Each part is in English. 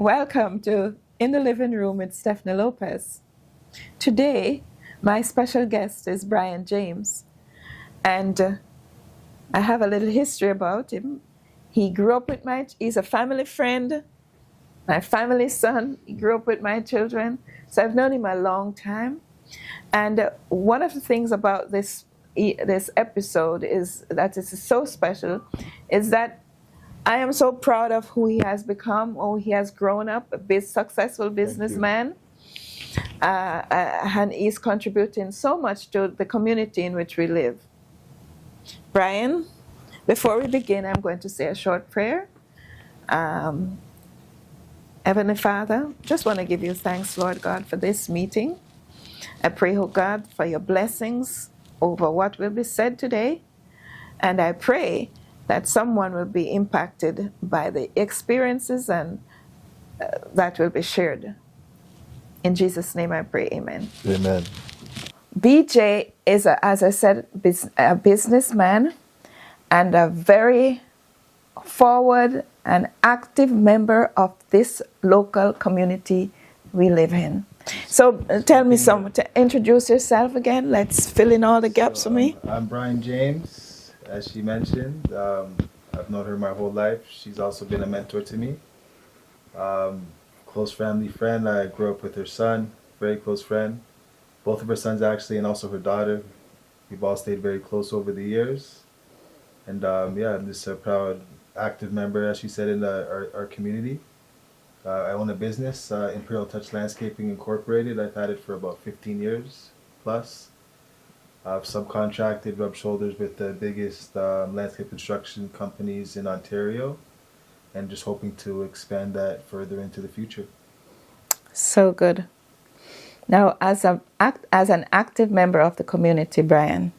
Welcome to In the Living Room with Stephanie Lopez. Today, my special guest is Brian James, and I have a little history about him. He grew up with he's a family friend, my family's son. He grew up with my children, so I've known him a long time. And one of the things about this episode is that it's so special, is that I am so proud of who he has become, or he has grown up, a successful businessman. And he's contributing so much to the community in which we live. Brian, before we begin, I'm going to say a short prayer. Heavenly Father, just want to give you thanks, Lord God, for this meeting. I pray, oh God, for your blessings over what will be said today. And I pray that someone will be impacted by the experiences and that will be shared. In Jesus' name I pray, amen. Amen. BJ is, as I said, a businessman and a very forward and active member of this local community we live in. So tell me introduce yourself again. Let's fill in all the gaps for me. I'm Brian James. As she mentioned, I've known her my whole life. She's also been a mentor to me. Close family friend. I grew up with her son, very close friend. Both of her sons actually, and also her daughter. We've all stayed very close over the years. And I'm just a proud, active member, as she said, in our community. I own a business, Imperial Touch Landscaping Incorporated. I've had it for about 15 years plus. I've subcontracted, rubbed shoulders with the biggest landscape construction companies in Ontario, and just hoping to expand that further into the future. So good. Now, as an active member of the community, Brian.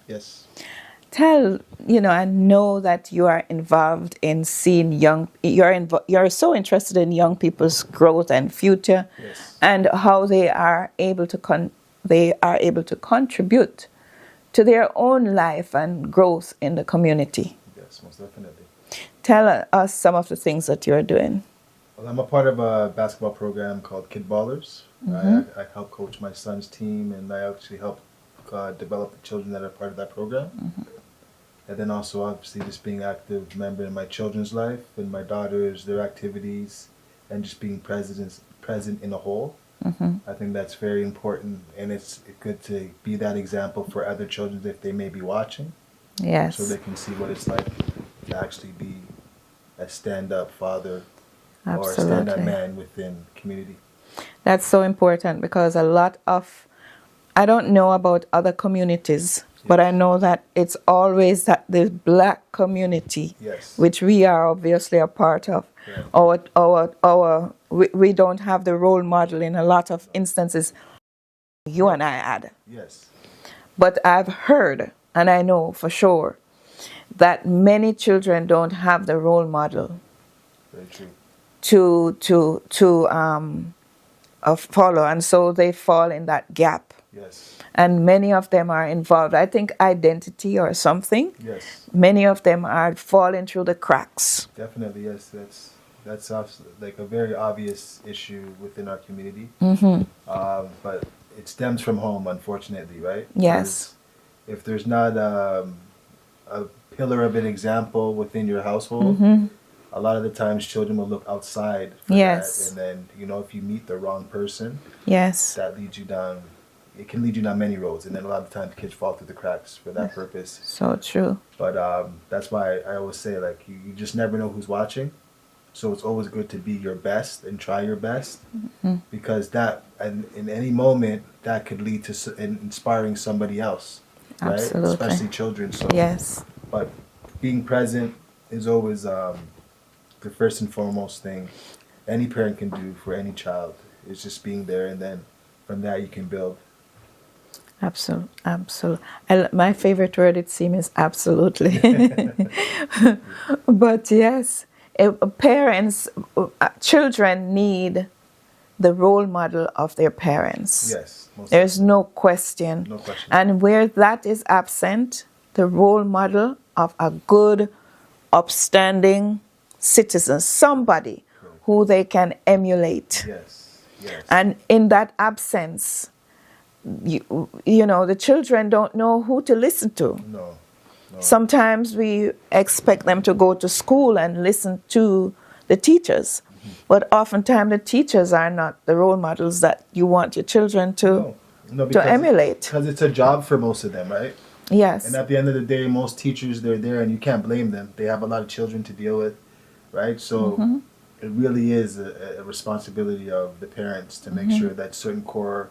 Yes. I know that you are involved in seeing you're so interested in young people's growth and future, yes, and how they are able to contribute to their own life and growth in the community. Yes, most definitely. Tell us some of the things that you're doing. Well, I'm a part of a basketball program called Kid Ballers. Mm-hmm. I help coach my son's team, and I actually help develop the children that are part of that program. Mm-hmm. And then also, obviously, just being an active member in my children's life and my daughters, their activities, and just being present in a whole. Mm-hmm. I think that's very important, and it's good to be that example for other children if they may be watching. Yes. So they can see what it's like to actually be a stand-up father. Absolutely. Or a stand-up man within community. That's so important, because I don't know about other communities, yes, but I know that it's always that the black community, yes, which we are obviously a part of. Yeah. We don't have the role model in a lot of instances you and I had. Yes. But I've heard, and I know for sure, that many children don't have the role model. Very true. To follow, and so they fall in that gap. Yes. And many of them are involved, I think, identity or something. Yes. Many of them are falling through the cracks. Definitely, yes. That's like a very obvious issue within our community. Mm-hmm. But it stems from home, unfortunately, right? Yes. Because if there's not a pillar of an example within your household, mm-hmm, a lot of the times children will look outside for yes, that. And then, if you meet the wrong person, yes, that leads you down. It can lead you down many roads, and then a lot of times kids fall through the cracks for that purpose. So true. But that's why I always say, like, you just never know who's watching. So it's always good to be your best and try your best, mm-hmm, because that, and in any moment, that could lead to inspiring somebody else, right? Absolutely. Especially children. So yes. But being present is always the first and foremost thing any parent can do for any child. It's just being there, and then from that you can build. Absolutely. My favorite word, it seems, is absolutely. But yes, children need the role model of their parents. Yes. There's no question. No question. And where that is absent, the role model of a good, upstanding citizen, somebody who they can emulate. Yes. Yes. And in that absence, you know, the children don't know who to listen to. No. No. Sometimes we expect them to go to school and listen to the teachers, but oftentimes the teachers are not the role models that you want your children to emulate. Because it's a job for most of them, right? Yes. And at the end of the day, most teachers, they're there, and you can't blame them. They have a lot of children to deal with, right? So it really is a responsibility of the parents to make sure that certain core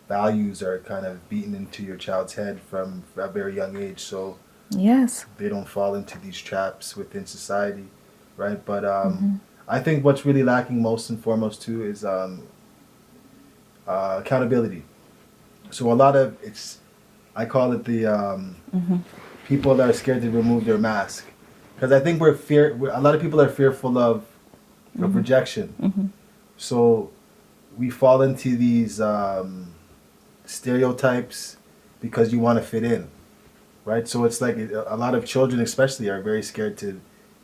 values are kind of beaten into your child's head from a very young age, so yes, they don't fall into these traps within society, right? But I think what's really lacking most and foremost too is accountability. So a lot of I call it the people that are scared to remove their mask, because I think a lot of people are fearful of rejection. So we fall into these stereotypes because you want to fit in, right? So it's like a lot of children especially are very scared to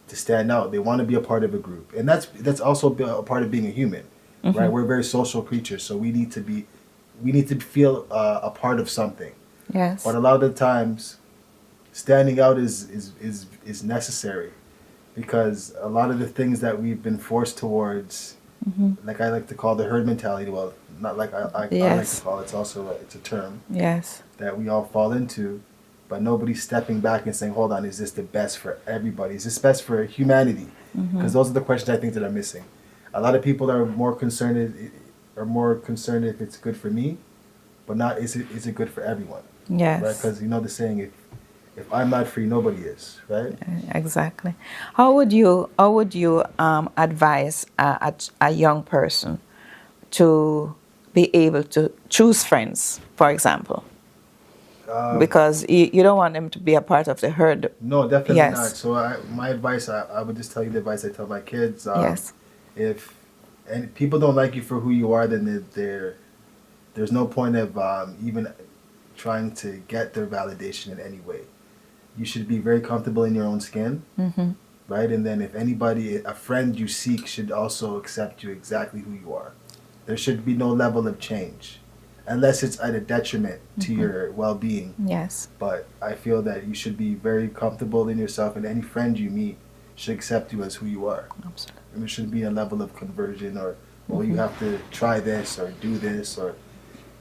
stand out. They want to be a part of a group, and that's also a part of being a human, right? We're very social creatures, so we need to feel a part of something. yes, But a lot of the times, standing out is necessary, because a lot of the things that we've been forced towards, like I like to call the herd mentality. Well, not like I like to call it. It's also it's a term yes, that we all fall into, but nobody's stepping back and saying, "Hold on, is this the best for everybody? Is this best for humanity?" Because those are the questions I think that are missing. A lot of people are more concerned if it's good for me, but not is it good for everyone? yes. Right? Because you know the saying, if I'm not free, nobody is. Right? Exactly. How would you advise a young person to be able to choose friends, for example? Because you don't want them to be a part of the herd. No, definitely Yes. not. So my advice, I would just tell you the advice I tell my kids. Yes. If and people don't like you for who you are, then there's no point of even trying to get their validation in any way. You should be very comfortable in your own skin, right? And then if a friend you seek should also accept you exactly who you are. There should be no level of change, unless it's at a detriment to your well-being. Yes. But I feel that you should be very comfortable in yourself, and any friend you meet should accept you as who you are. Absolutely. And there shouldn't be a level of conversion or, well, you have to try this or do this or,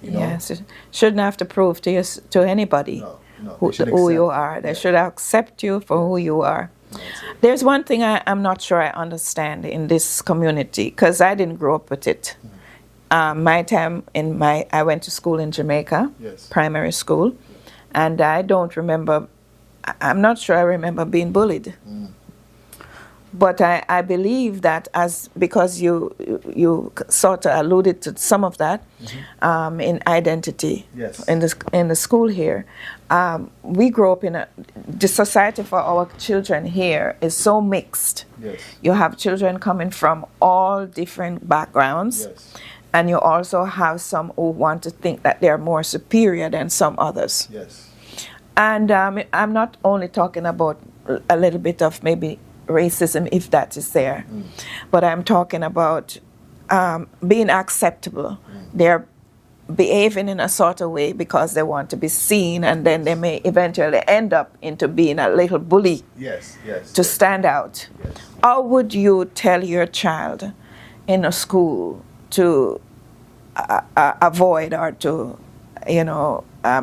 you know. Yes. It shouldn't have to prove to anybody No. who They should you accept. are. They should accept you for who you are. That's it. There's one thing I'm not sure I understand in this community, because I didn't grow up with it. My time I went to school in Jamaica, Yes. primary school, and I don't remember. I'm not sure I remember being bullied. But I believe that because you sort of alluded to some of that in identity. Yes. In the school here, we grew up the society for our children here is so mixed. Yes. You have children coming from all different backgrounds. Yes. And you also have some who want to think that they're more superior than some others. Yes. And I'm not only talking about a little bit of maybe racism, if that is there, but I'm talking about being acceptable. They're behaving in a sort of way because they want to be seen, and then they may eventually end up into being a little bully Yes. to stand out. Yes. How would you tell your child in a school to avoid or to,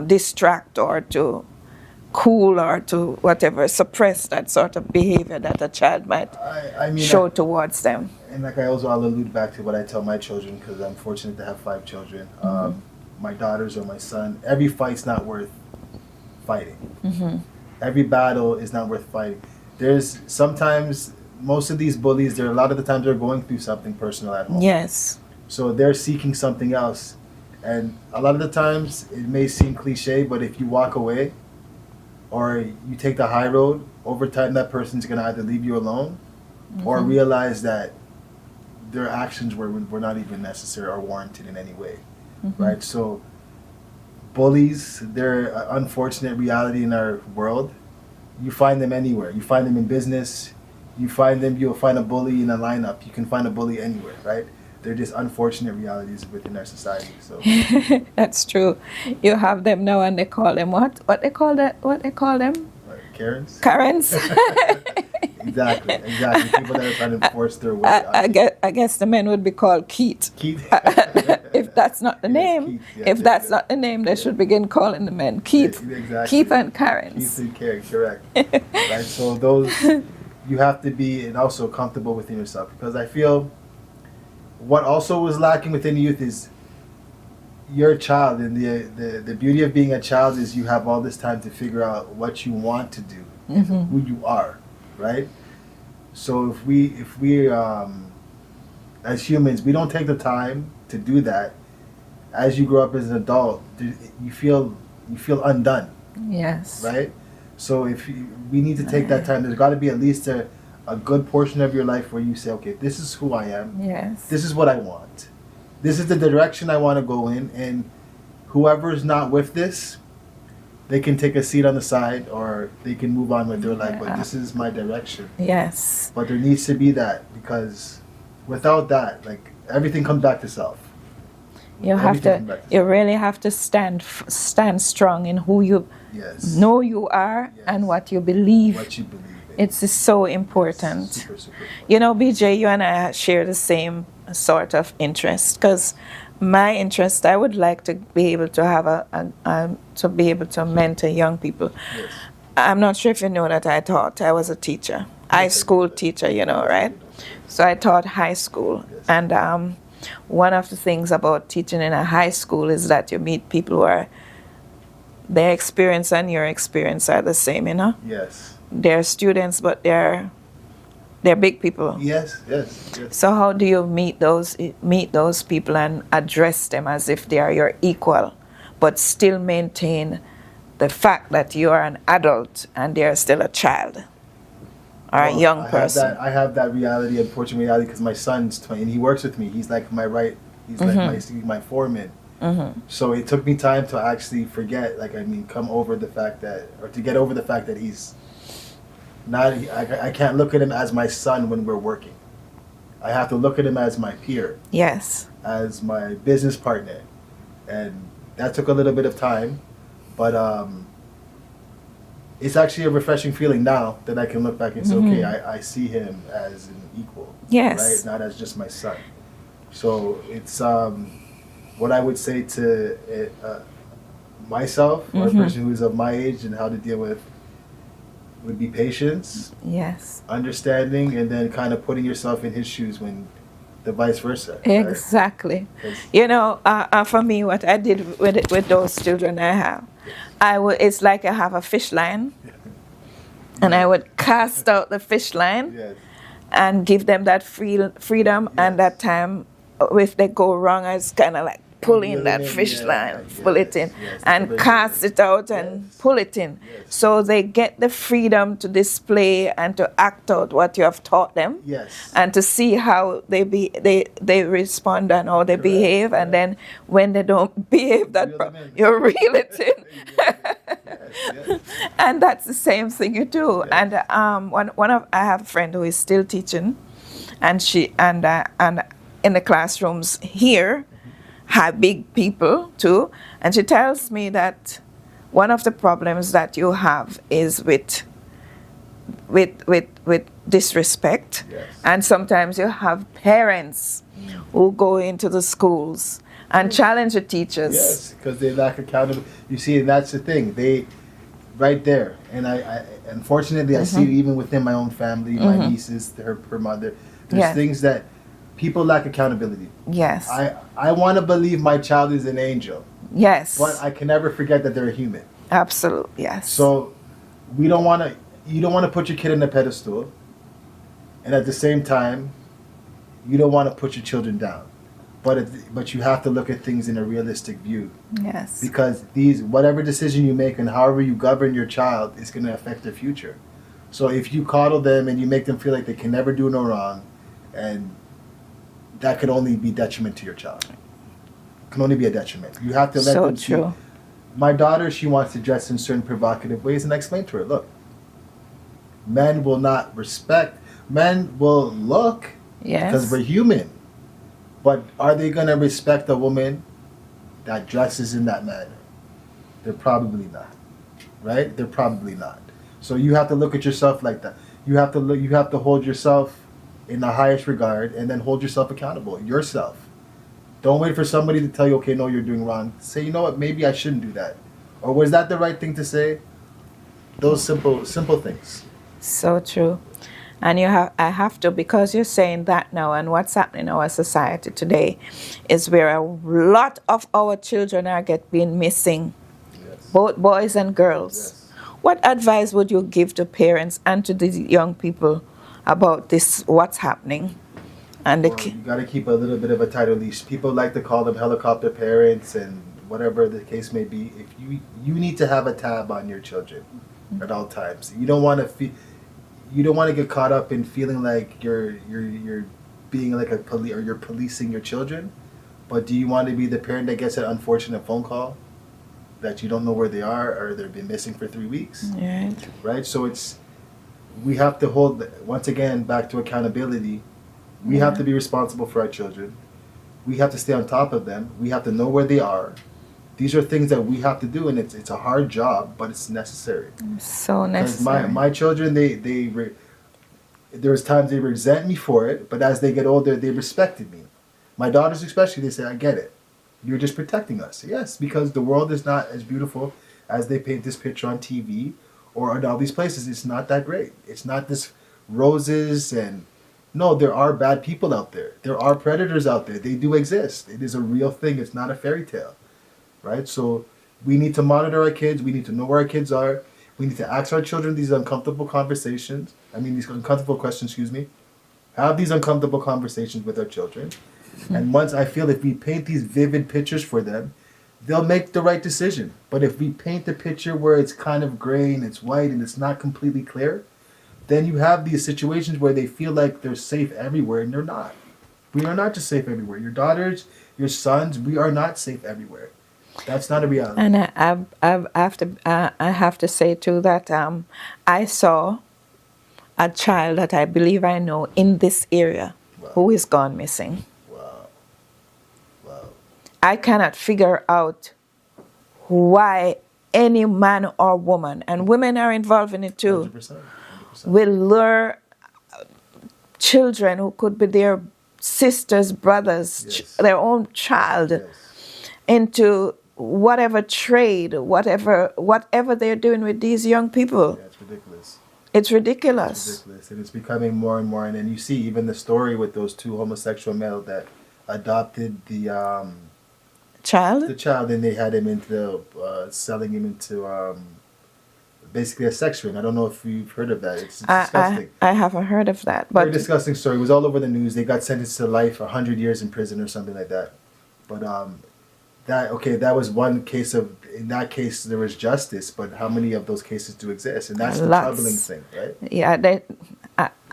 distract or to cool or to whatever, suppress that sort of behavior that a child might show towards them? And like I'll allude back to what I tell my children, because I'm fortunate to have 5 children. My daughters or my son, every fight's not worth fighting. Every battle is not worth fighting. There's sometimes, most of these bullies, a lot of the times they're going through something personal at home. Yes. So they're seeking something else. And a lot of the times, it may seem cliche, but if you walk away or you take the high road, over time that person's going to either leave you alone or realize that their actions were not even necessary or warranted in any way. Right? So bullies, they're an unfortunate reality in our world. You find them anywhere. You find them in business. You find them, you'll find a bully in a lineup. You can find a bully anywhere, right? They're just unfortunate realities within our society. So That's true. You have them now, and they call them what? What they call that? What they call them? Karens? Karens. Exactly. People that are trying to force their way out. I guess the men would be called Keith. Keith. If that's not the name, Keith, yeah, if that's not the name, they should begin calling the men Keith. Yeah, exactly. Keith and Karens. Keith and Karen, correct. Right. So those, you have to be and also comfortable within yourself, because I feel what also was lacking within the youth is you're a child, and the beauty of being a child is you have all this time to figure out what you want to do, who you are, right? So if we as humans, we don't take the time to do that, as you grow up as an adult, you feel undone. Yes. Right? So we need to take that time. There's got to be at least a good portion of your life where you say, okay, this is who I am. Yes. This is what I want. This is the direction I want to go in, and whoever is not with this, they can take a seat on the side, or they can move on with their life. But this is my direction. Yes. But there needs to be that, because without that, like, everything comes back to self. You really have to stand strong in who you know you are and what you believe. What you believe in. It's so important. Super, super important. You know, BJ, you and I share the same sort of interest, because my interest, I would like to be able to have to be able to mentor young people. Yes. I'm not sure if you know that I was a teacher, high school teacher, you know, right? So I taught high school, and one of the things about teaching in a high school is that you meet people who are, their experience and your experience are the same, you know? Yes. They're students, but they're big people. Yes. So how do you meet those people and address them as if they are your equal, but still maintain the fact that you are an adult and they are still a child or a young person? I have that reality, unfortunate reality, because my son's 20 and he works with me. He's like he's like my foreman. So it took me time to actually come over the fact that, or to get over the fact that he's not, I can't look at him as my son when we're working. I have to look at him as my peer. Yes. As my business partner. And that took a little bit of time, but it's actually a refreshing feeling now that I can look back and say, okay, I see him as an equal. Yes. Right? Not as just my son. So it's what I would say to myself, or a person who's of my age, and how to deal with would be patience. Yes. Understanding, and then kind of putting yourself in his shoes when the vice versa. Exactly. Right? You know, for me, what I did with those children I have, it's like I have a fish line, and I would cast out the fish line and give them that freedom, and that time, if they go wrong, I just kind of like pull in that fish line, pull it in, and cast it out and pull it in. So they get the freedom to display and to act out what you have taught them, and to see how they respond and how they behave, and then when they don't behave, you reel it in. And that's the same thing you do. And I have a friend who is still teaching, and she and in the classrooms here have big people too, and she tells me that one of the problems that you have is with disrespect, and sometimes you have parents who go into the schools and challenge the teachers. Yes, because they lack accountability. You see, and that's the thing. They, right there, and I unfortunately I see it even within my own family, my nieces, her mother. There's things that people lack accountability. Yes. I want to believe my child is an angel. Yes. But I can never forget that they're a human. Absolutely, yes. So you don't want to put your kid in a pedestal, and at the same time, you don't want to put your children down. But you have to look at things in a realistic view. Yes. Because whatever decision you make and however you govern your child is going to affect their future. So if you coddle them and you make them feel like they can never do no wrong, and that could only be detriment to your child. Can only be a detriment. You have to let them see. True. My daughter, she wants to dress in certain provocative ways, and I explained to her, look, men will not respect, Men will look because Yes. we're human, but are they gonna respect a woman that dresses in that manner? They're probably not, right? They're probably not. So you have to look at yourself like that. You have to look. You have to hold yourself in the highest regard, and then hold yourself accountable. Yourself. Don't wait for somebody to tell you, okay, no, you're doing wrong. Say, you know what, maybe I shouldn't do that, or was that the right thing to say? Those simple things. So true. And I have to, because you're saying that now, and what's happening in our society today is where a lot of our children are being missing, Yes. both boys and girls. Yes. What advice would you give to parents and to these young people about this, what's happening? And Well, you got to keep a little bit of a tighter leash. People like to call them helicopter parents and whatever the case may be. If you need to have a tab on your children at all times. You don't want to you don't want to get caught up in feeling like you're being like a police, or you're policing your children. But do you want to be the parent that gets an unfortunate phone call that you don't know where they are, or they've been missing for 3 weeks? right. Right? So we have to hold, once again, back to accountability. We have to be responsible for our children. We have to stay on top of them. We have to know where they are. These are things that we have to do, and it's a hard job, but it's necessary. So Because necessary. my children, there's times they resent me for it, but as they get older, they respected me. My daughters especially, they say, I get it. You're just protecting us. Yes, because the world is not as beautiful as they paint this picture on TV or in all these places. It's not that great. It's not this roses and... No, there are bad people out there. There are predators out there. They do exist. It is a real thing. It's not a fairy tale. Right? So we need to monitor our kids. We need to know where our kids are. We need to ask our children these uncomfortable conversations. These uncomfortable questions, excuse me. Have these uncomfortable conversations with our children. And once I feel if we paint these vivid pictures for them, they'll make the right decision. But if we paint the picture where it's kind of gray and it's white and it's not completely clear, then you have these situations where they feel like they're safe everywhere, and they're not. We are not just safe everywhere. Your daughters, your sons, we are not safe everywhere. That's not a reality. And I have to say too that I saw a child that I believe I know in this area Wow. who is gone missing. Wow. Wow. I cannot figure out why any man or woman, and women are involved in it too, 100%. 100%. will lure children who could be their sisters, brothers, Yes. their own child, Yes. into whatever trade, whatever they're doing with these young people. Yeah, it's ridiculous. It's ridiculous. It's ridiculous. And it's becoming more and more. And then you see even the story with those two homosexual males that adopted the Child? child, and they had him into selling him into basically a sex ring. I don't know if you've heard of that. It's disgusting. I haven't heard of that. Very But disgusting story. It was all over the news. They got sentenced to life, 100 years in prison or something like that. But that was one case of, in that case there was justice, but how many of those cases do exist? And that's the Lots. troubling thing, right? yeah,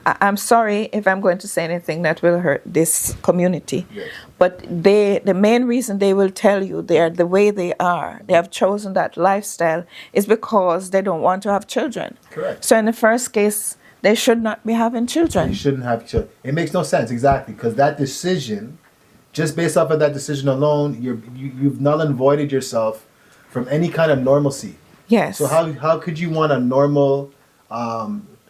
I'm sorry if I'm going to say anything that will hurt this community. Yes. But the main reason they will tell you they are the way they are, they have chosen that lifestyle, is because they don't want to have children. Correct. So in the first case, they should not be having children. You shouldn't have children. It makes no sense, exactly, because that decision, just based off of that decision alone, you've null and voided yourself from any kind of normalcy. Yes. So how could you want a normal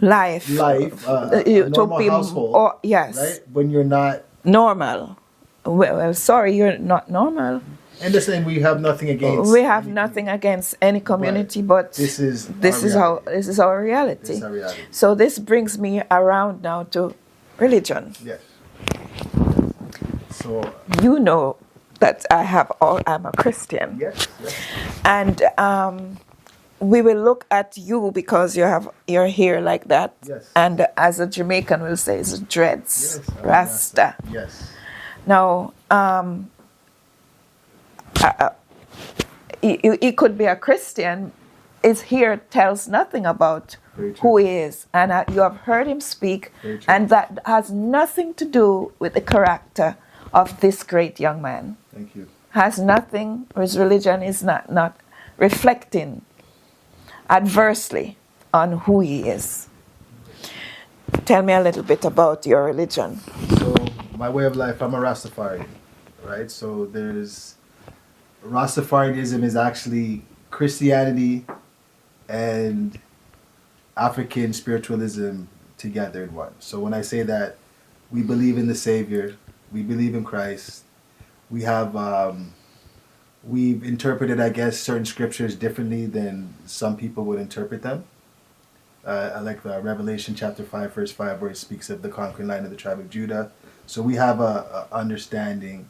life, a normal household, yes, right? When you're not. normal. Well, sorry, you're not normal. And the same, we have nothing against. We have nothing against any community, but this is our this is our reality. This is our reality. So this brings me around now to religion. Yes. So. You know that I'm a Christian, Yes. Yes. and we will look at you because you're here like that. Yes. And as a Jamaican will say, it's dreads, Yes. Rasta. Yes. Now, he could be a Christian. Is here tells nothing about Very true. who he is, and you have heard him speak, Very true. and that has nothing to do with the character of this great young man. Thank you. Has nothing. His religion is not reflecting adversely on who he is. Tell me a little bit about your religion. So my way of life, I'm a Rastafarian, right? So there's Rastafarianism is actually Christianity and African spiritualism together in one. So when I say that we believe in the Savior, we believe in Christ, we have we've interpreted, I guess, certain scriptures differently than some people would interpret them. I like Revelation chapter 5, verse 5, where it speaks of the conquering line of the tribe of Judah. So we have a understanding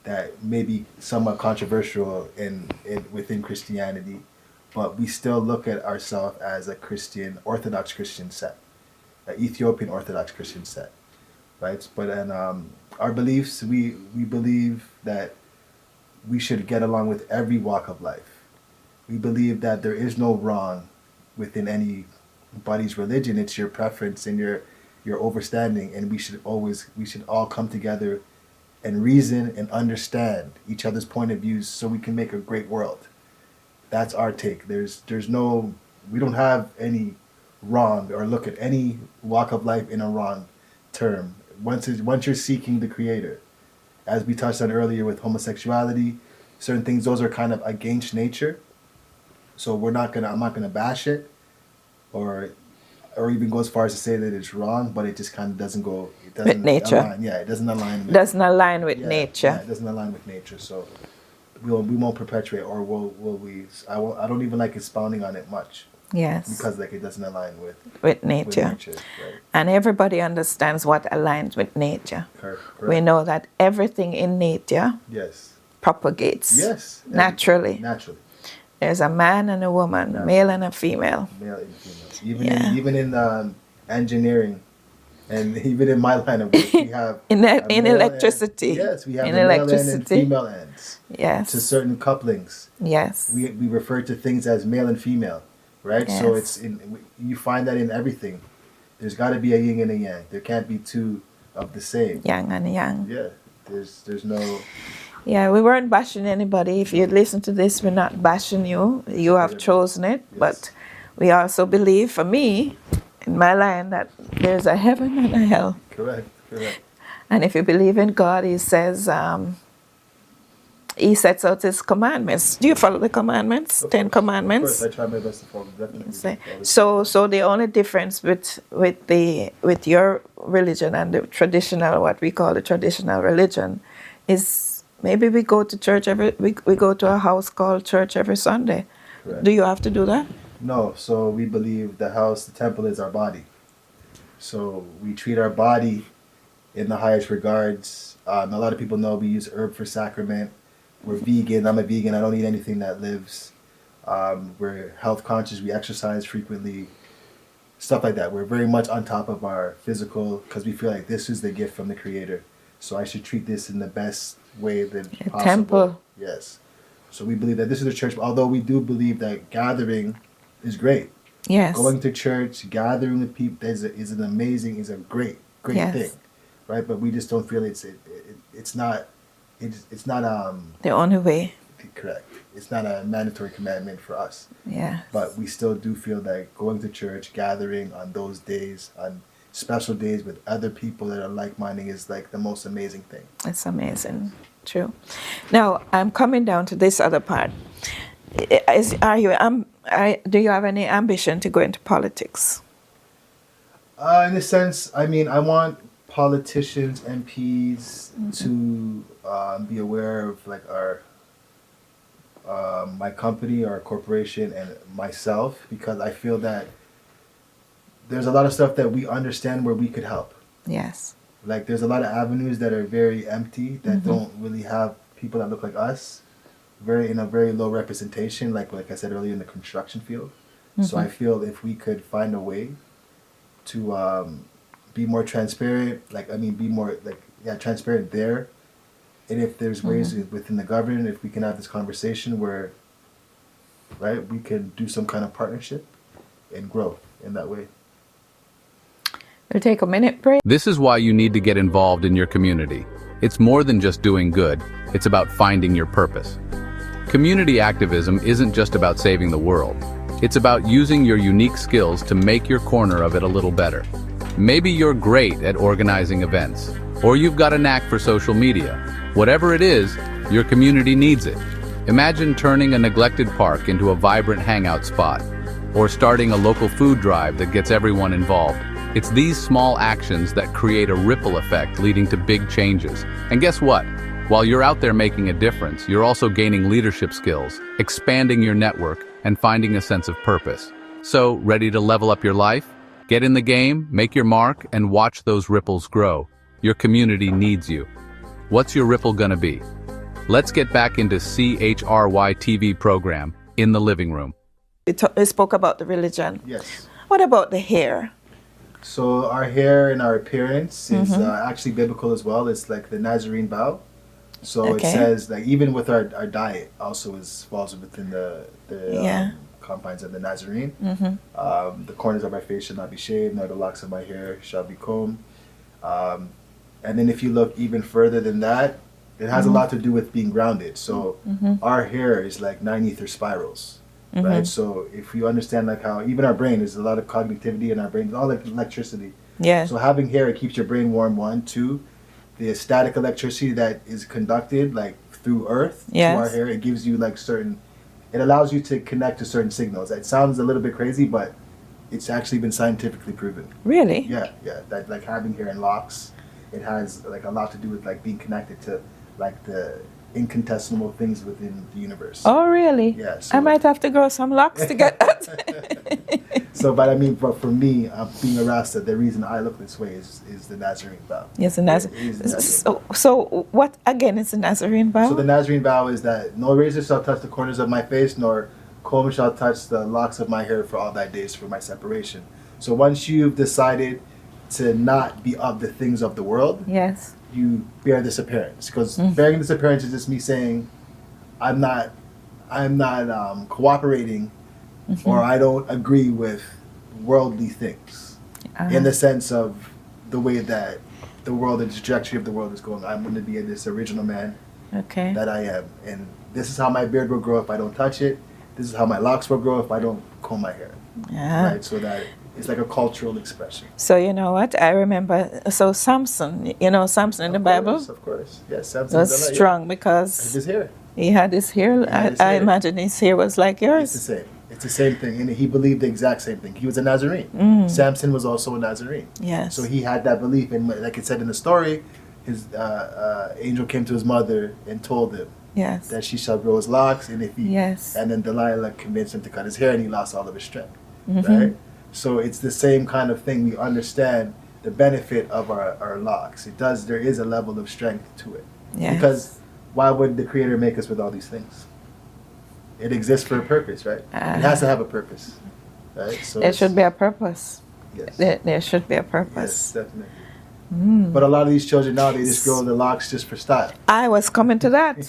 that may be somewhat controversial within Christianity, but we still look at ourselves as a Christian, Orthodox Christian sect, an Ethiopian Orthodox Christian sect, right? But our beliefs, we believe that we should get along with every walk of life. We believe that there is no wrong within anybody's religion. It's your preference and your overstanding, and we should all come together and reason and understand each other's point of views so we can make a great world. That's our take. We don't have any wrong or look at any walk of life in a wrong term. Once you're seeking the Creator, as we touched on earlier with homosexuality, certain things, those are kind of against nature. So I'm not gonna bash it or even go as far as to say that it's wrong, but it just kind of doesn't with nature. Align. Yeah, it doesn't align. Doesn't align with nature. Yeah, it doesn't align with nature. So we won't perpetuate, or will we? I don't even like expounding on it much. Yes. Because it doesn't align with nature. Right. And everybody understands what aligns with nature. Correct. We know that everything in nature propagates. Yes. Naturally. There's a man and a woman, a male and a female. Male and female. Even in engineering, and even in my line of work, we have in electricity. We have in the electricity. male end and female ends. Yes. To certain couplings. Yes. We refer to things as male and female, right? Yes. So you find that in everything. There's got to be a yin and a yang. There can't be two of the same. Yang and yang. Yeah. There's no. Yeah, we weren't bashing anybody. If you listen to this, we're not bashing you. You have chosen it. Yes. But we also believe, for me, in my line, that there's a heaven and a hell. Correct. And if you believe in God, He says, He sets out His commandments. Do you follow the commandments? 10 commandments? Of course, I try my best to follow them. Definitely. So the only difference with your religion and the traditional, what we call the traditional religion, is maybe we go to church we go to a house called church every Sunday. Correct. Do you have to do that? No. So we believe the temple is our body. So we treat our body in the highest regards. A lot of people know we use herb for sacrament. We're vegan. I'm a vegan. I don't eat anything that lives. We're health conscious. We exercise frequently. Stuff like that. We're very much on top of our physical because we feel like this is the gift from the Creator. So I should treat this in the best way that possible. Temple. Yes. So we believe that this is the church, although we do believe that gathering is great. Yes. Going to church, gathering with people is a great thing, right? But we just don't feel it's not the only way. Correct. It's not a mandatory commandment for us. Yeah. But we still do feel that going to church, gathering on those days, on special days with other people that are like-minded is like the most amazing thing. It's amazing. True. Now, I'm coming down to this other part. Do you have any ambition to go into politics? In a sense, I mean, I want politicians, MPs to be aware of like my company, our corporation, and myself, because I feel that there's a lot of stuff that we understand where we could help. Yes. Like there's a lot of avenues that are very empty that don't really have people that look like us, in a very low representation, like I said earlier, in the construction field. So I feel if we could find a way to be more transparent, be more transparent there, and if there's ways within the government, if we can have this conversation where, right, we can do some kind of partnership and grow in that way. We'll take a minute break. This is why you need to get involved in your community. It's more than just doing good, it's about finding your purpose. Community activism isn't just about saving the world. It's about using your unique skills to make your corner of it a little better. Maybe you're great at organizing events, or you've got a knack for social media. Whatever it is, your community needs it. Imagine turning a neglected park into a vibrant hangout spot, or starting a local food drive that gets everyone involved. It's these small actions that create a ripple effect leading to big changes. And guess what? While you're out there making a difference, you're also gaining leadership skills, expanding your network, and finding a sense of purpose. So, ready to level up your life? Get in the game, make your mark, and watch those ripples grow. Your community needs you. What's your ripple gonna be? Let's get back into CHRY TV program, In the Living Room. It spoke about the religion. Yes. What about the hair? So our hair and our appearance is actually biblical as well. It's like the Nazarene vow. So it says like even with our diet also falls within the confines of the Nazarene. The corners of my face shall not be shaved, nor the locks of my hair shall be combed. And then if you look even further than that, it has a lot to do with being grounded. So our hair is like 9 ether spirals. Right, so if you understand like how even our brain, there's a lot of cognitivity in our brain, all like electricity. Yeah. So having hair, it keeps your brain warm. 1, 2, the static electricity that is conducted like through Earth to our hair, it gives you like it allows you to connect to certain signals. It sounds a little bit crazy, but it's actually been scientifically proven. Really? Yeah. That like having hair and locks, it has like a lot to do with like being connected to like the incontestable things within the universe. Oh, really? Yeah. So I might have to grow some locks to get that. So, but I mean, but for me, being a Rasta, the reason I look this way is the Nazarene vow. Yes, the Nazarene. So what again is the Nazarene vow? So the Nazarene vow is that no razor shall touch the corners of my face, nor comb shall touch the locks of my hair for all thy days for my separation. So once you've decided to not be of the things of the world, yes, you bear this appearance. Because bearing this appearance is just me saying, I'm not cooperating, or I don't agree with worldly things, in the sense of the way that the world, the trajectory of the world is going. I'm going to be this original man that I am, and this is how my beard will grow if I don't touch it. This is how my locks will grow if I don't comb my hair. Right, so that it's like a cultural expression. So you know what? I remember. So Samson, Samson in the Bible. Of course, yes. Samson was strong because his hair. He had his hair. I imagine his hair was like yours. It's the same. It's the same thing, and he believed the exact same thing. He was a Nazarene. Samson was also a Nazarene. Yes. So he had that belief, and like it said in the story, his angel came to his mother and told him that she shall grow his locks, and if he and then Delilah convinced him to cut his hair, and he lost all of his strength. Right. So it's the same kind of thing. We understand the benefit of our locks. There is a level of strength to it. Yes. Because why would the Creator make us with all these things? It exists for a purpose, right? It has to have a purpose, right? So there should be a purpose. Yes. There should be a purpose. Yes, definitely. But a lot of these children now, they just grow the locks just for style. I was coming to that.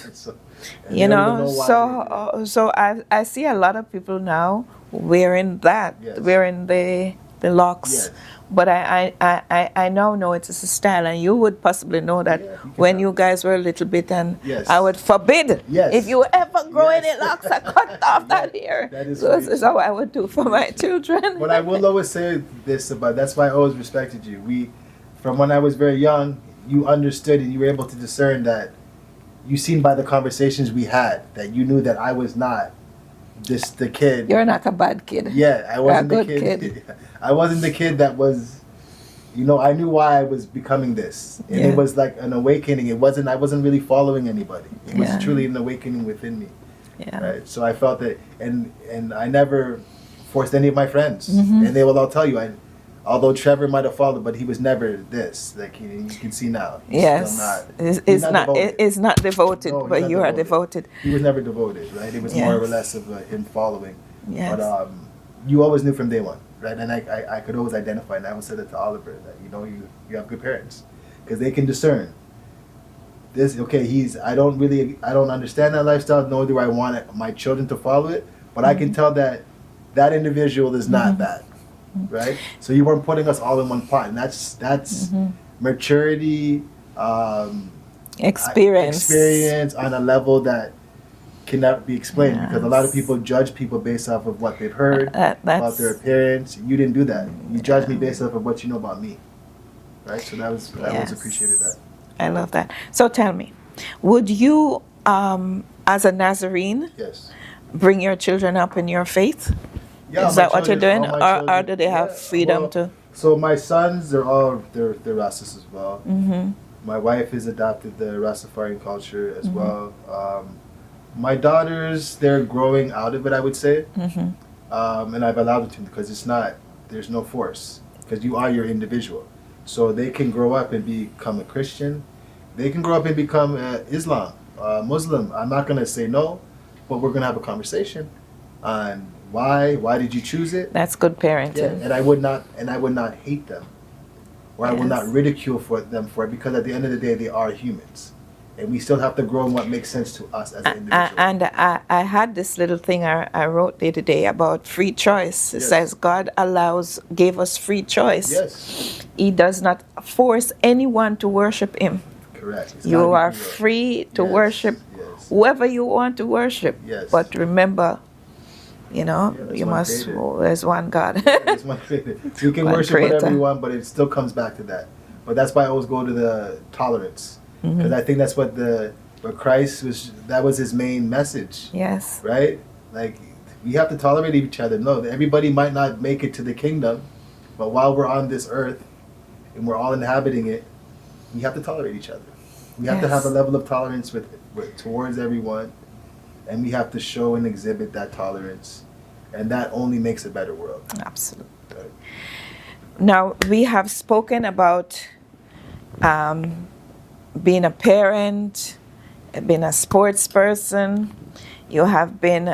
So I see a lot of people now wearing that, wearing the locks. But I now know it is a style, and you would possibly know that when you guys were a little bit, and I would forbid if you ever grow any locks, I cut off that hair. This is how I would do for my children. But I will always say this about, that's why I always respected you. From when I was very young, you understood and you were able to discern that, you seen by the conversations we had, that you knew that I was not the kid. You're not a bad kid. Yeah, I wasn't the kid. I wasn't the kid that was, I knew why I was becoming this. And it was like an awakening. I wasn't really following anybody. It was truly an awakening within me. Yeah. Right. So I felt that, and I never forced any of my friends. And they will all tell you, although Trevor might have followed, but he was never this. Like you can see now. Yes. It's not devoted, No, but you are devoted. He was never devoted, right? It was more or less of him following. Yes. But you always knew from day one, right? And I could always identify, and I would say that to Oliver, that you have good parents, because they can discern. This I don't understand that lifestyle, nor do I want my children to follow it, but I can tell that individual is not that. Right, so you weren't putting us all in one pot, and that's maturity, experience on a level that cannot be explained because a lot of Yes. people judge people based off of what they've heard about their That's appearance. You didn't do that. You judged me based off of what you know about me, right? So I always appreciated that. yes. I love that. So tell me, would you, as a Nazarene, Yes. bring your children up in your faith? Yeah, Is my that what you're children- doing, all my or children- do they have yeah, freedom well, to? So my sons, they're Rastas as well. Mm-hmm. My wife has adopted the Rastafarian culture as well. My daughters, they're growing out of it, I would say. Mm-hmm. And I've allowed them to because there's no force because you are your individual. So they can grow up and become a Christian. They can grow up and become Islam, Muslim. I'm not going to say no, but we're going to have a conversation on why did you choose it? That's good Yeah, parenting. and I would not hate them, or I will not Yes. ridicule them for it because at the end of the day they are humans, and we still have to grow in what makes sense to us as an individual. And I had this little thing I wrote the other day about free choice. It Yes. says God gave us free choice. Yes, He does not force anyone to worship Him. correct. It's You gotta be are free will. free to Yes, worship yes. whoever you want to worship. Yes. But remember, Yeah, there's you one must. creator. There's one God. It's one creator. We can One worship whatever creator. we want, but it still comes back to that. But that's why I always go to the tolerance because Mm-hmm. I think that's what Christ that was his main message. Yes. Right? Like, we have to tolerate each other. No, everybody might not make it to the kingdom, but while we're on this earth and we're all inhabiting it, we have to tolerate each other. We have to have a Yes. level of tolerance towards everyone, and we have to show and exhibit that tolerance, and that only makes a better world. Absolutely. Right? Now we have spoken about being a parent, being a sports person. You have been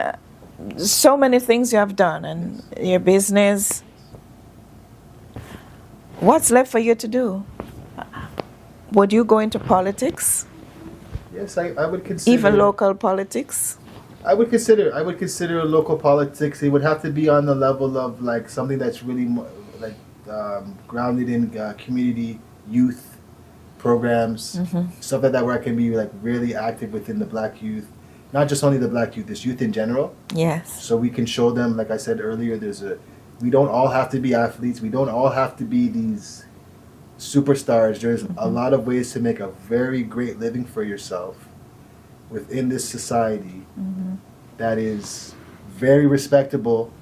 so many things you have done in your business. What's left for you to do? Would you go into politics, Yes, I would consider even local politics? I would consider local politics. It would have to be on the level of like something that's really like grounded in community youth programs, stuff like that, where I can be like really active within the Black youth, not just only the Black youth, this youth in general. Yes. So we can show them, like I said earlier, we don't all have to be athletes. We don't all have to be these superstars. There's a lot of ways to make a very great living for yourself within this society that is very respectable,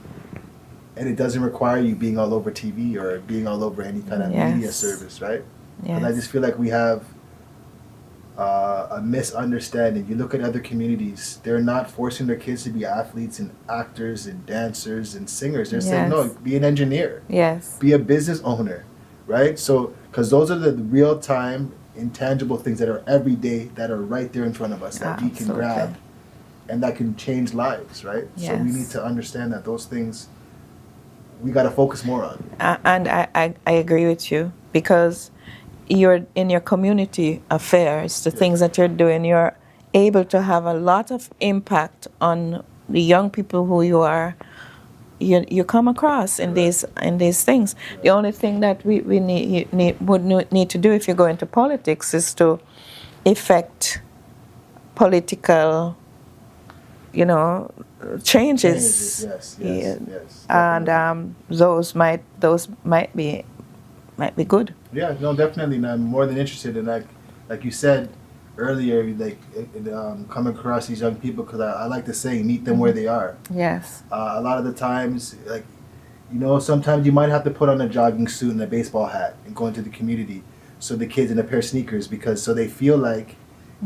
and it doesn't require you being all over TV or being all over any kind of media Yes. service, right? Yes. And I just feel like we have a misunderstanding. You look at other communities; they're not forcing their kids to be athletes and actors and dancers and singers. They're saying, Yes. no, be an engineer, Yes. be a business owner, right? So, because those are the real time, intangible things that are every day that are right there in front of us that we can Absolutely. grab, and that can change lives, right? So we Yes. need to understand that those things we got to focus more on. And I agree with you, because you're in your community affairs, the things that you're doing, you're able to have a lot of impact on the young people who you come across in these things. The only thing that we would need to do if you go into politics is to effect political, changes. Yes, Yeah. yes. And those might be good. Yeah, no, definitely. And I'm more than interested in, like you said earlier, like come across these young people, because I like to say, meet them where they are. Yes. A lot of the times, like, sometimes you might have to put on a jogging suit and a baseball hat and go into the community, so the kids in a pair of sneakers, so they feel like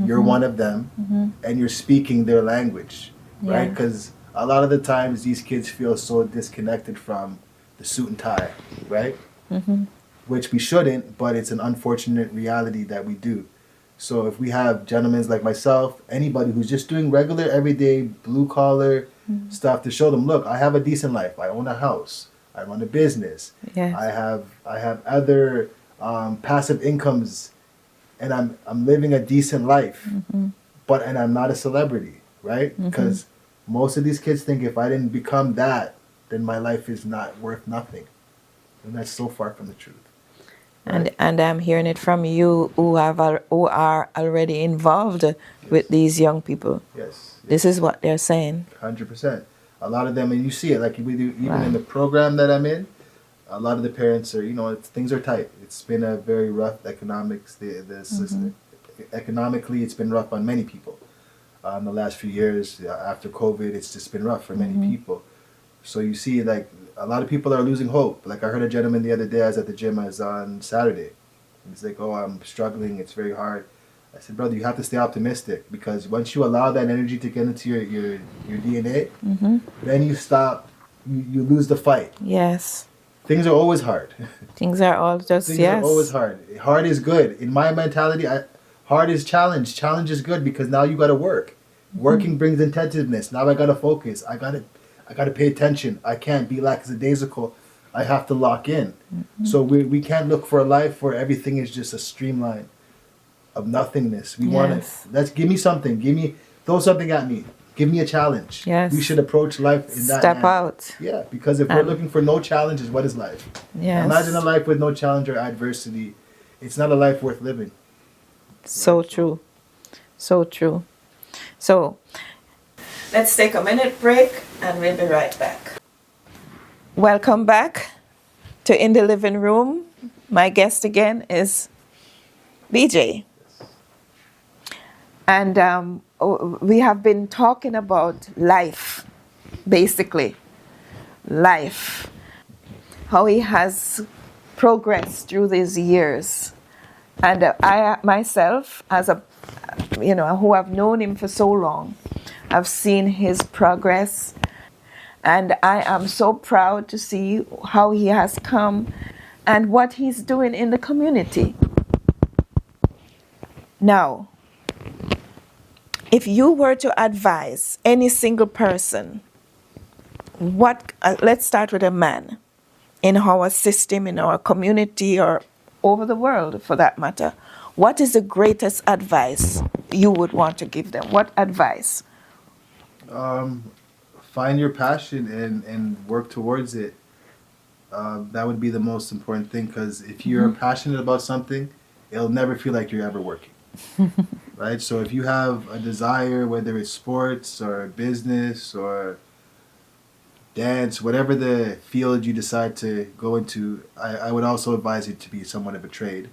you're one of them and you're speaking their language, right? Yeah. Because a lot of the times these kids feel so disconnected from the suit and tie, right? Which we shouldn't, but it's an unfortunate reality that we do. So if we have gentlemen like myself, anybody who's just doing regular, everyday, blue-collar stuff, to show them, look, I have a decent life. I own a house. I run a business. Yes. I have other passive incomes, and I'm living a decent life. And I'm not a celebrity, right? Because most of these kids think if I didn't become that, then my life is not worth nothing. And that's so far from the truth. Right. And I'm hearing it from you who who are already involved with these young people. Yes. This is what they're saying. 100%. A lot of them, and you see it, like we do, even in Wow. the program that I'm in, a lot of the parents are, things are tight. It's been a very rough economics. Economically, it's been rough on many people. In the last few years, after COVID, it's just been rough for many people. So you see, like, a lot of people are losing hope. Like, I heard a gentleman the other day, I was at the gym, I was on Saturday. And he's like, oh, I'm struggling, it's very hard. I said, brother, you have to stay optimistic, because once you allow that energy to get into your DNA, then you stop, you lose the fight. Yes. Things are always hard. Things are all just, Things yes. are always hard. Hard is good. In my mentality, hard is challenge. Challenge is good because now you got to work. Working brings intentiveness. Now I got to focus. I got to pay attention. I can't be lackadaisical. I have to lock in. So we can't look for a life where everything is just a streamline of nothingness. We want to, give me something. Throw something at me. Give me a challenge. Yes. We should approach life in that Step manner. out. Yeah, because if we're looking for no challenges, what is life? Yes. Imagine a life with no challenge or adversity. It's not a life worth living. So true. So true. So, let's take a minute break and we'll be right back. Welcome back to In the Living Room. My guest again is BJ. And we have been talking about life, basically. Life. How he has progressed through these years. And I myself, as who have known him for so long, I've seen his progress. And I am so proud to see how he has come and what he's doing in the community. Now, if you were to advise any single person, let's start with a man, in our system, in our community, or over the world for that matter, what is the greatest advice you would want to give them? What advice? Find your passion and work towards it. That would be the most important thing, because if you're passionate about something, it'll never feel like you're ever working. Right? So if you have a desire, whether it's sports or business or dance, whatever the field you decide to go into, I would also advise it to be somewhat of a trade,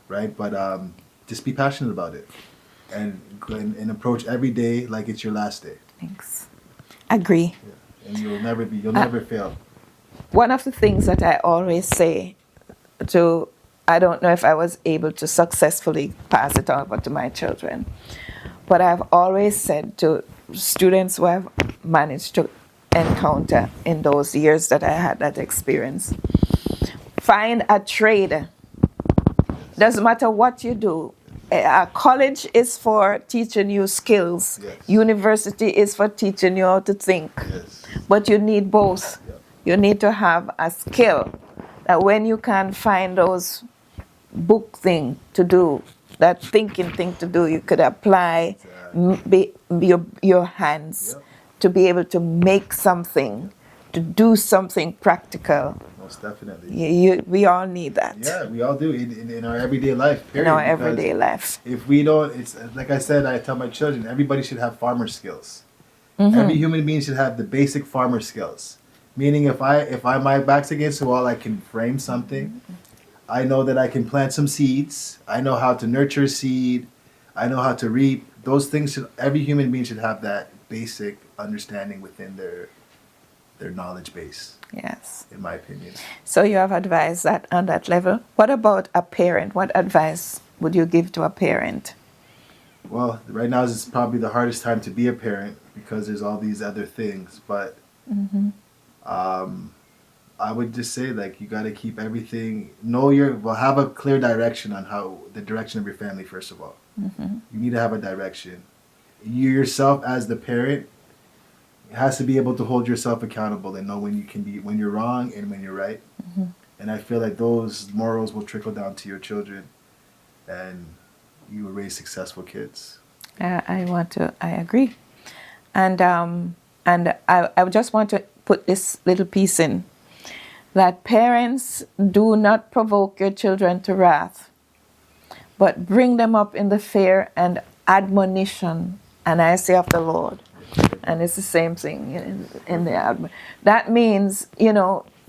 right? But just be passionate about it and approach every day like it's your last day. Thanks. Agree. Yeah. And you'll never fail. One of the things that I always say I don't know if I was able to successfully pass it on to my children, but I've always said to students who I've managed to encounter in those years that I had that experience, find a trade. Doesn't matter what you do. College is for teaching you skills. Yes. University is for teaching you how to think. Yes. But you need both. Yep. You need to have a skill that when you can find those book thing to do, that thinking thing to do, you could apply your hands to be able to make something, to do something practical. Most definitely. We all need that. Yeah, we all do in our everyday life. Period. In our everyday life. If we don't, it's like I said, I tell my children, everybody should have farmer skills. Every human being should have the basic farmer skills. Meaning, if my back's against the wall, I can frame something. I know that I can plant some seeds. I know how to nurture a seed. I know how to reap. Those things every human being should have that basic understanding within their knowledge base. Yes. In my opinion. So you have advised that on that level. What about a parent? What advice would you give to a parent? Well, right now is probably the hardest time to be a parent because there's all these other things. But I would just say, like, you got to keep everything. Have a clear direction on the direction of your family, first of all. You need to have a direction. You yourself, as the parent, has to be able to hold yourself accountable and know when you're wrong and when you're right. And I feel like those morals will trickle down to your children, and you will raise successful kids. I agree, and I just want to put this little piece in. that parents do not provoke your children to wrath, but bring them up in the fear and admonition, and I say of the Lord. And it's the same thing in the admonition. That means,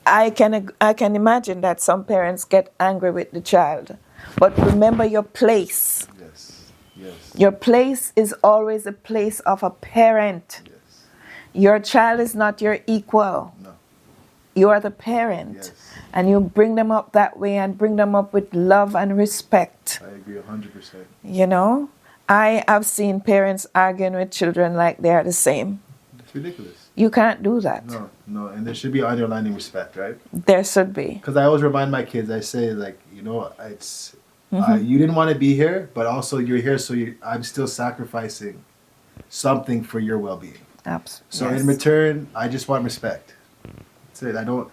I can imagine that some parents get angry with the child, but remember your place. Yes. Yes. Your place is always a place of a parent. Yes. Your child is not your equal. No. You are the parent. Yes. And you bring them up that way and bring them up with love and respect. I agree 100%. I have seen parents arguing with children like they are the same. It's ridiculous. You can't do that. No, and there should be underlining respect, right? There should be. Because I always remind my kids, I say, it's you didn't want to be here, but also you're here, so I'm still sacrificing something for your well-being. Absolutely. So in return, I just want respect. That's it. I don't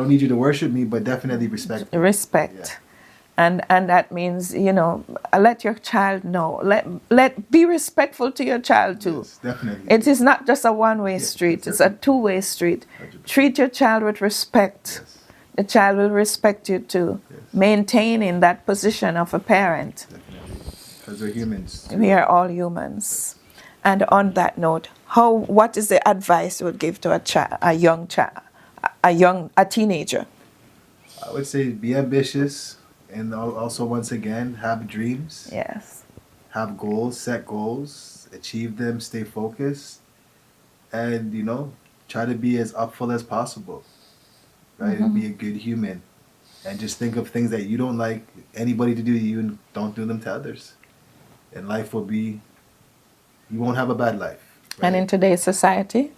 need you to worship me, but definitely respect me. Respect. Yeah. And that means, let your child know. Be respectful to your child too. Yes, definitely. It is not just a one-way street. It's a two-way street. 100%. Treat your child with respect. Yes. The child will respect you too. Yes. Maintaining that position of a parent. Definitely. Because we're humans. We are all humans. And on that note, what is the advice you would give to a teenager? I would say be ambitious, and also once again have dreams. Yes. Have goals, set goals, achieve them, stay focused, and try to be as upful as possible, right? And be a good human, and just think of things that you don't like anybody to do to you, and don't do them to others, and life will be. You won't have a bad life. Right? And in today's society,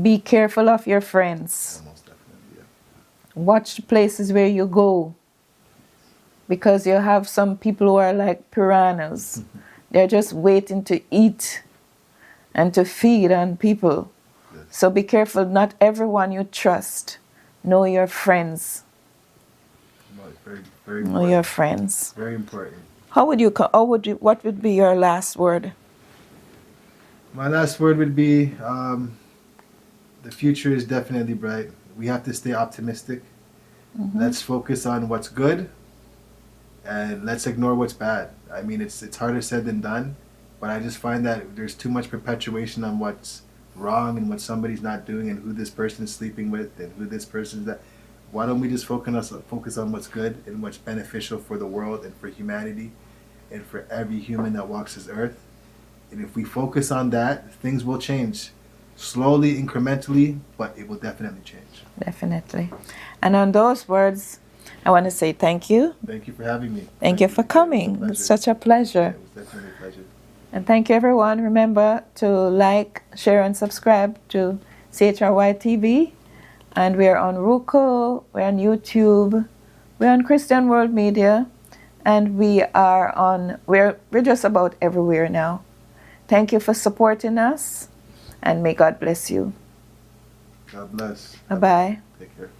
be careful of your friends. Most definitely, yeah. Watch the places where you go, because you have some people who are like piranhas. They're just waiting to eat and to feed on people. Yes. So be careful. Not everyone you trust. Know your friends. No, it's very, very Know important. your friends. Very important. What would be your last word? My last word would be, the future is definitely bright. We have to stay optimistic. Let's focus on what's good, and let's ignore what's bad. I mean, it's harder said than done, but I just find that there's too much perpetuation on what's wrong and what somebody's not doing and who this person is sleeping with and who this person's that. Why don't we just focus on what's good and what's beneficial for the world and for humanity and for every human that walks this earth? And if we focus on that, things will change. Slowly, incrementally, but it will definitely change. Definitely. And on those words, I want to say thank you. Thank you for having me. Thank you for coming. It's such a pleasure. It was definitely a pleasure. And thank you, everyone. Remember to like, share, and subscribe to CHRY TV. And we're on Roku, we're on YouTube, we're on Christian World Media, and we're just about everywhere now. Thank you for supporting us, and may God bless you. God bless. Bye-bye. Take care.